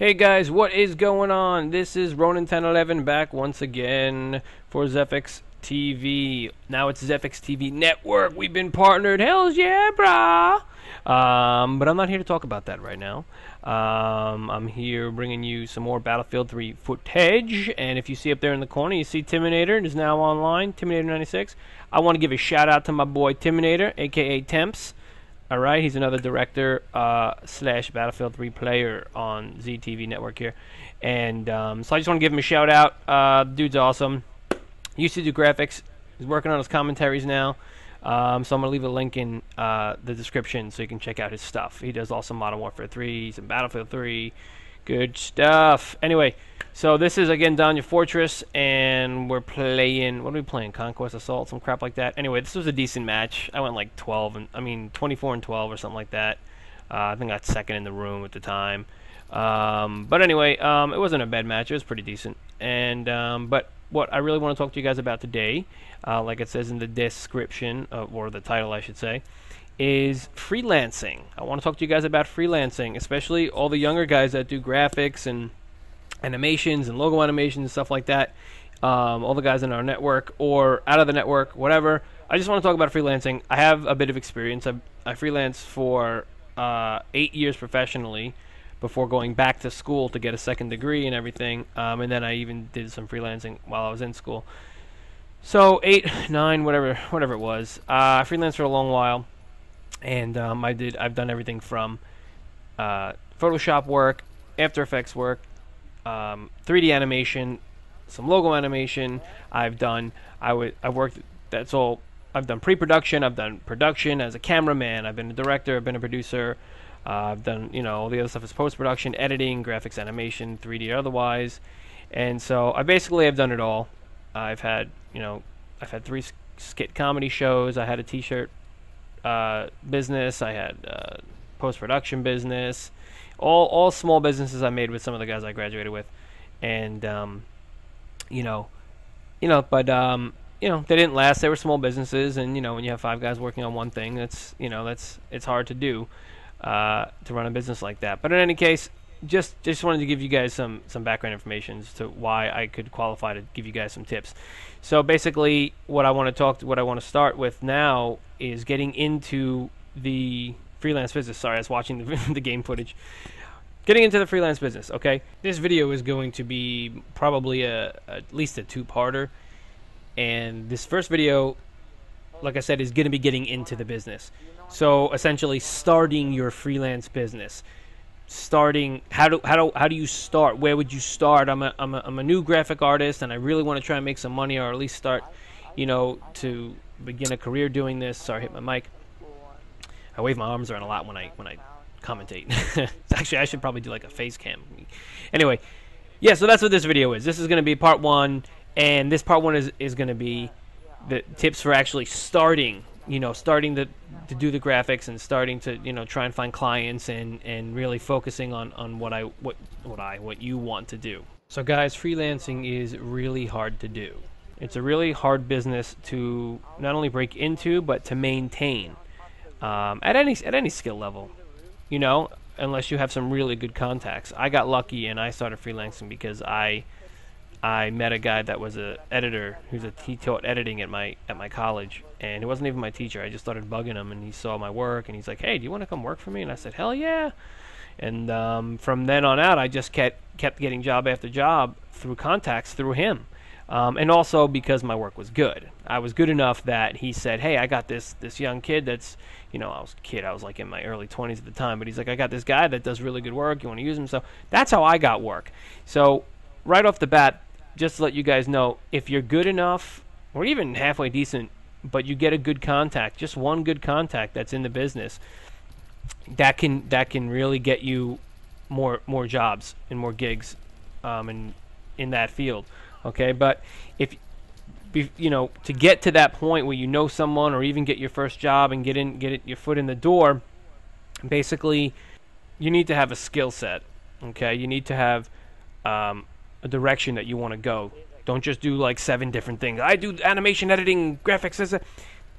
Hey guys, what is going on? This is ronin1011 back once again for ZFX TV. Now it's ZFX TV Network. We've been partnered. Hells yeah, brah! But I'm not here to talk about that right now. I'm here bringing you some more Battlefield 3 footage. And if you see up there in the corner, you see Timinator is now online, Timinator96. I want to give a shout out to my boy Timinator, aka Temps. Alright, he's another director slash Battlefield 3 player on ZTV network here. And so I just want to give him a shout out. Dude's awesome. Used to do graphics. He's working on his commentaries now. So I'm going to leave a link in the description so you can check out his stuff. He does also Modern Warfare 3, some Battlefield 3. Good stuff. Anyway, so this is again Danya Fortress, and we're playing. What are we playing? Conquest Assault, some crap like that. Anyway, this was a decent match. I went like 24 and 12 or something like that. I think I got second in the room at the time. But anyway, it wasn't a bad match. It was pretty decent. And but what I really want to talk to you guys about today, like it says in the description or the title, I should say, is freelancing. I want to talk to you guys about freelancing, especially all the younger guys that do graphics and animations and logo animations and stuff like that. All the guys in our network or out of the network, whatever. I just want to talk about freelancing. I have a bit of experience. I freelanced for 8 years professionally before going back to school to get a second degree and everything. And then I even did some freelancing while I was in school. So 8, 9, whatever it was. I freelanced for a long while. And I've done everything from Photoshop work, After Effects work, 3D animation, some logo animation. I've worked. That's all. I've done pre-production. I've done production as a cameraman. I've been a director. I've been a producer. I've done all the other stuff is post-production, editing, graphics, animation, 3D or otherwise. And so I basically have done it all. I've had 3 skit comedy shows. I had a T-shirt business. I had post-production business, all small businesses I made with some of the guys I graduated with, and but they didn't last. They were small businesses, and when you have 5 guys working on one thing, it's hard to do to run a business like that. But in any case, just wanted to give you guys some background information as to why I could qualify to give you guys some tips. So basically, what I want to start with now is getting into the freelance business. Sorry, I was watching the game footage. Getting into the freelance business. Okay, this video is going to be probably at least a 2-parter, and this first video, like I said, is going to be getting into the business. So essentially, starting your freelance business. Starting how do you start? Where would you start? I'm a new graphic artist, and I really want to try and make some money, or at least start to begin a career doing this. Sorry, I hit my mic. I wave my arms around a lot when I commentate. Actually, I should probably do like a face cam. Anyway, yeah, so that's what this video is. This is going to be part 1, and this part 1 is going to be the tips for actually starting to do the graphics and starting to try and find clients and really focusing on what you want to do. So guys, freelancing is really hard to do. It's a really hard business to not only break into but to maintain at any skill level, unless you have some really good contacts. I got lucky and I started freelancing because I met a guy that was an editor he taught editing at my college, and he wasn't even my teacher. I just started bugging him, and he saw my work, and he's like, "Hey, do you want to come work for me?" And I said, "Hell yeah!" And from then on out, I just kept getting job after job through contacts through him, and also because my work was good. I was good enough that he said, "Hey, I got this young kid that's I was like in my early 20s at the time, but he's like, I got this guy that does really good work. You want to use him?" So that's how I got work. So right off the bat, just to let you guys know, if you're good enough or even halfway decent, but you get a good contact, just one good contact that's in the business, that can really get you more jobs and more gigs in that field. Okay, but if to get to that point where you know someone or even get your first job and get your foot in the door, basically you need to have a skill set. Okay, you need to have a direction that you want to go. Don't just do like 7 different things. I do animation, editing, graphics.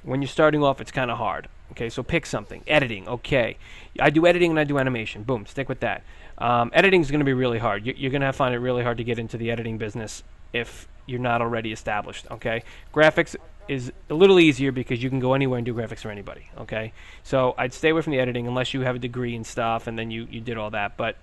When you're starting off, it's kind of hard. Okay, so pick something. Editing, okay. I do editing and I do animation. Boom, stick with that. Editing is going to be really hard. You're going to find it really hard to get into the editing business if you're not already established, okay? Graphics is a little easier because you can go anywhere and do graphics for anybody, okay? So I'd stay away from the editing unless you have a degree and stuff and then you did all that. But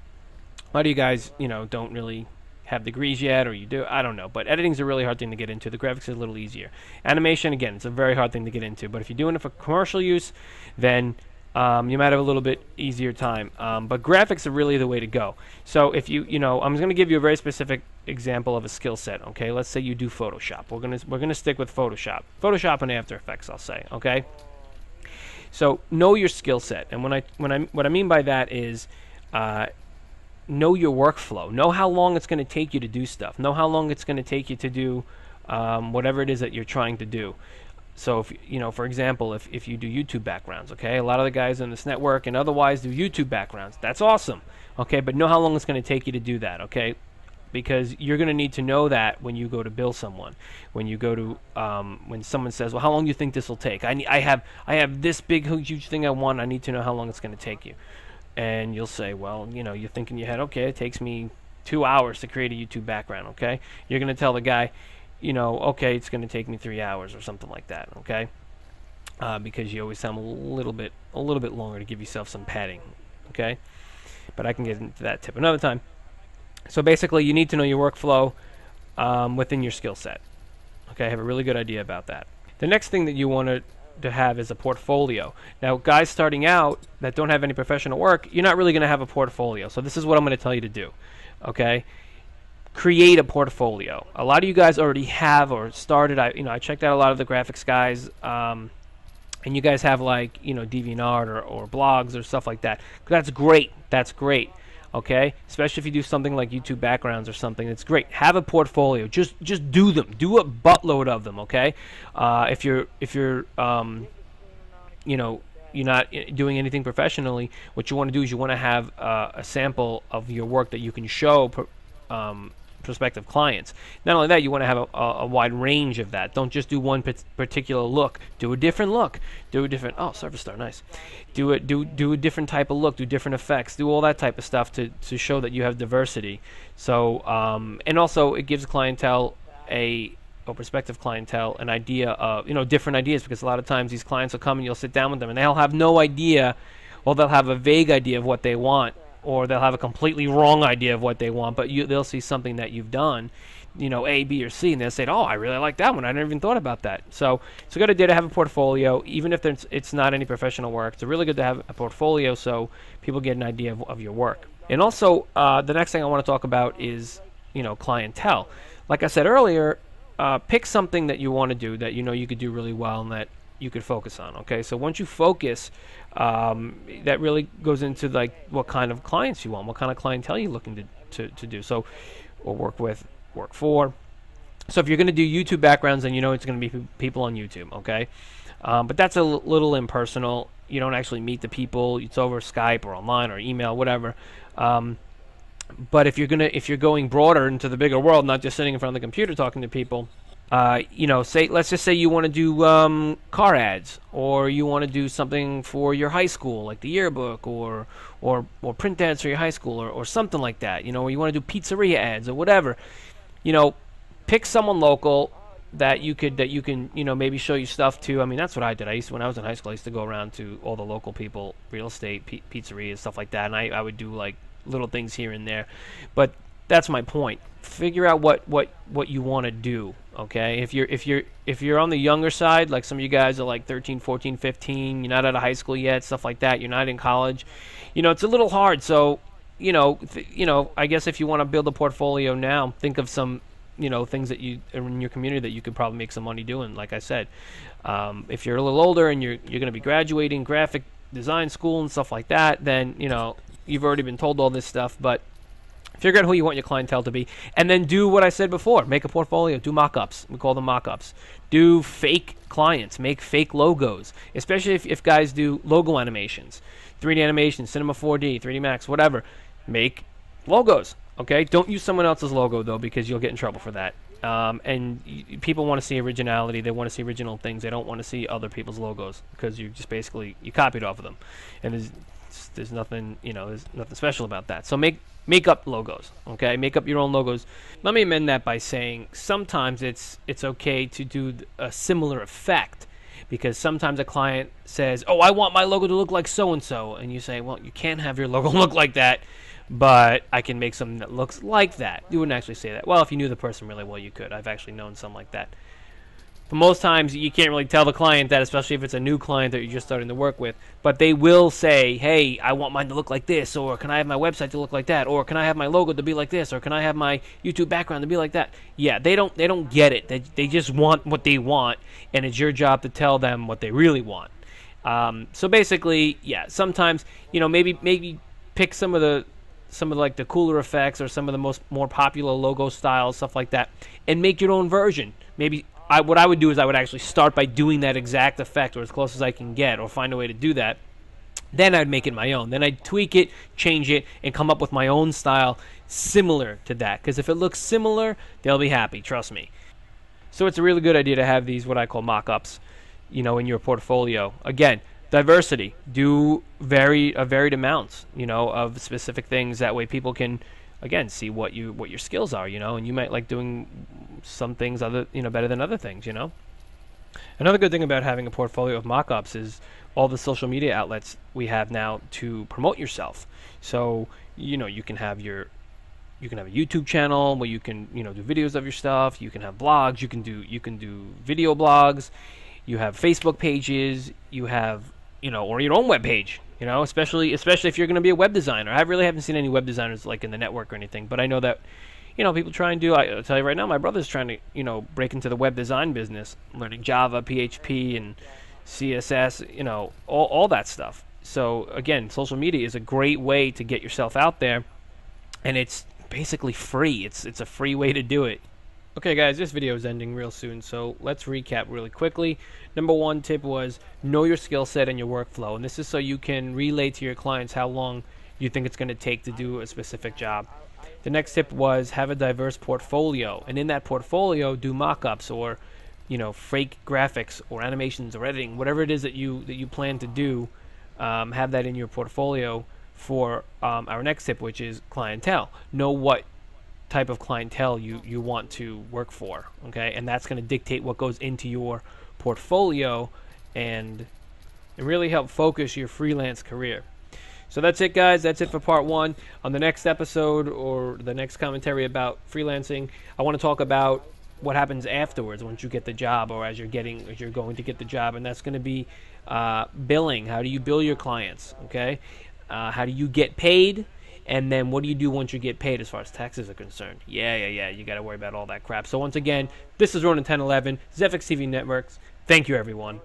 a lot of you guys, don't really have degrees yet, or you do, I don't know. But editing's a really hard thing to get into. The graphics is a little easier. Animation, again, it's a very hard thing to get into. But if you're doing it for commercial use, then you might have a little bit easier time. But graphics are really the way to go. So if I'm going to give you a very specific example of a skill set. Okay, let's say you do Photoshop. We're gonna stick with Photoshop and After Effects, I'll say. Okay. So know your skill set, and what I mean by that is know your workflow. Know how long it's going to take you to do stuff. Know how long it's going to take you to do whatever it is that you're trying to do. So if for example, if you do YouTube backgrounds, okay, a lot of the guys on this network and otherwise do YouTube backgrounds. That's awesome. Okay, but know how long it's going to take you to do that. Okay, because you're going to need to know that when you go to bill someone. When you go to when someone says, well, how long do you think this will take? I have this big huge thing I want. I need to know how long it's going to take you. And you'll say, well, you think in your head, okay, it takes me 2 hours to create a YouTube background, okay? You're going to tell the guy, okay, it's going to take me 3 hours or something like that, okay? Because you always sound a little bit longer to give yourself some padding, okay? But I can get into that tip another time. So basically, you need to know your workflow within your skill set, okay? Have a really good idea about that. The next thing that you want to have is a portfolio. Now, guys starting out that don't have any professional work, you're not really going to have a portfolio. So this is what I'm going to tell you to do. Okay, create a portfolio. A lot of you guys already have or started. I checked out a lot of the graphics guys, and you guys have like DeviantArt or blogs or stuff like that. That's great. That's great. Okay, especially if you do something like YouTube backgrounds or something, it's great. Have a portfolio. Just do them. Do a buttload of them. Okay, if you're you're not doing anything professionally, what you want to do is you want to have a sample of your work that you can show prospective clients. Not only that, you want to have a wide range of that. Don't just do one particular look. Do a different look. Do a different Surface Star, nice. Do a different type of look. Do different effects. Do all that type of stuff to show that you have diversity. So and also it gives clientele or prospective clientele an idea of different ideas, because a lot of times these clients will come and you'll sit down with them and they'll have no idea, or they'll have a vague idea of what they want, or they'll have a completely wrong idea of what they want, but they'll see something that you've done, A, B, or C, and they'll say, oh, I really like that one. I never even thought about that. So it's a good idea to have a portfolio, even if it's not any professional work. It's really good to have a portfolio so people get an idea of your work. And also, the next thing I want to talk about is, clientele. Like I said earlier, pick something that you want to do that you could do really well and that you could focus on. Okay, so once you focus, that really goes into like what kind of clients you want, what kind of clientele you're looking to do. So, or work for. So if you're going to do YouTube backgrounds, then it's going to be people on YouTube. Okay, but that's a little impersonal. You don't actually meet the people. It's over Skype or online or email, whatever. But if you're going broader into the bigger world, not just sitting in front of the computer talking to people, let's just say you want to do car ads, or you want to do something for your high school, like the yearbook, or print ads for your high school, or something like that. Or you want to do pizzeria ads or whatever. Pick someone local that you can maybe show you stuff to. I mean, that's what I did. When I was in high school, I used to go around to all the local people, real estate, pizzerias, stuff like that, and I would do like little things here and there. But that's my point. Figure out what you want to do. Okay, if you're on the younger side, like some of you guys are like 13, 14, 15, you're not out of high school yet, stuff like that, you're not in college, it's a little hard. So I guess if you want to build a portfolio now, think of some things that you in your community that you could probably make some money doing. Like I said, if you're a little older and you're going to be graduating graphic design school and stuff like that, then you've already been told all this stuff. But figure out who you want your clientele to be, and then do what I said before. Make a portfolio. Do mock-ups. We call them mock-ups. Do fake clients. Make fake logos, especially if guys do logo animations, 3D animations, Cinema 4D, 3D Max, whatever. Make logos. Okay, don't use someone else's logo though, because you'll get in trouble for that. People want to see originality. They want to see original things. They don't want to see other people's logos, because you just basically you copied off of them, and there's nothing, there's nothing special about that. So make up logos. Okay, make up your own logos. Let me amend that by saying sometimes it's okay to do a similar effect, because sometimes a client says, "Oh, I want my logo to look like so and so," and you say, "Well, you can't have your logo look like that, but I can make something that looks like that." You wouldn't actually say that. Well, if you knew the person really well, you could. I've actually known some like that. But most times, you can't really tell the client that, especially if it's a new client that you're just starting to work with. But they will say, "Hey, I want mine to look like this," or "Can I have my website to look like that?" or "Can I have my logo to be like this?" or "Can I have my YouTube background to be like that?" Yeah, they don't get it. They just want what they want, and it's your job to tell them what they really want. So basically, yeah, sometimes, maybe pick some of the like the cooler effects, or some of the more popular logo styles, stuff like that, and make your own version. Maybe what I would do is I would actually start by doing that exact effect, or as close as I can get, or find a way to do that. Then I'd make it my own. Then I'd tweak it, change it, and come up with my own style similar to that. Because if it looks similar, they'll be happy. Trust me. So it's a really good idea to have these, what I call mock-ups, in your portfolio. Again, diversity. Do varied amounts, of specific things. That way people can, again, see what your skills are, and you might like doing some things better than other things, Another good thing about having a portfolio of mock-ups is all the social media outlets we have now to promote yourself. So, you can have a YouTube channel where you can, do videos of your stuff. You can have blogs. You can do video blogs. You have Facebook pages. You have, or your own web page. Especially if you're going to be a web designer. I really haven't seen any web designers like in the network or anything, but I know that, people try and do. I'll tell you right now, my brother's trying to, break into the web design business, learning Java, PHP, and CSS, all that stuff. So again, social media is a great way to get yourself out there, and it's basically free. It's a free way to do it. Okay, guys, this video is ending real soon, so let's recap really quickly. Number one tip was know your skill set and your workflow, and this is so you can relay to your clients how long you think it's going to take to do a specific job. The next tip was have a diverse portfolio, and in that portfolio, do mock-ups or, fake graphics or animations or editing, whatever it is that you plan to do. Have that in your portfolio for our next tip, which is clientele. Know what type of clientele you want to work for, okay? And that's going to dictate what goes into your portfolio and really help focus your freelance career. So that's it, guys. That's it for part one. On the next episode, or the next commentary about freelancing, I want to talk about what happens afterwards once you get the job, or as you're going to get the job, and that's going to be billing. How do you bill your clients, okay? How do you get paid? And then what do you do once you get paid as far as taxes are concerned? Yeah. You got to worry about all that crap. So once again, this is ronin1011, ZFX TV Networks. Thank you, everyone.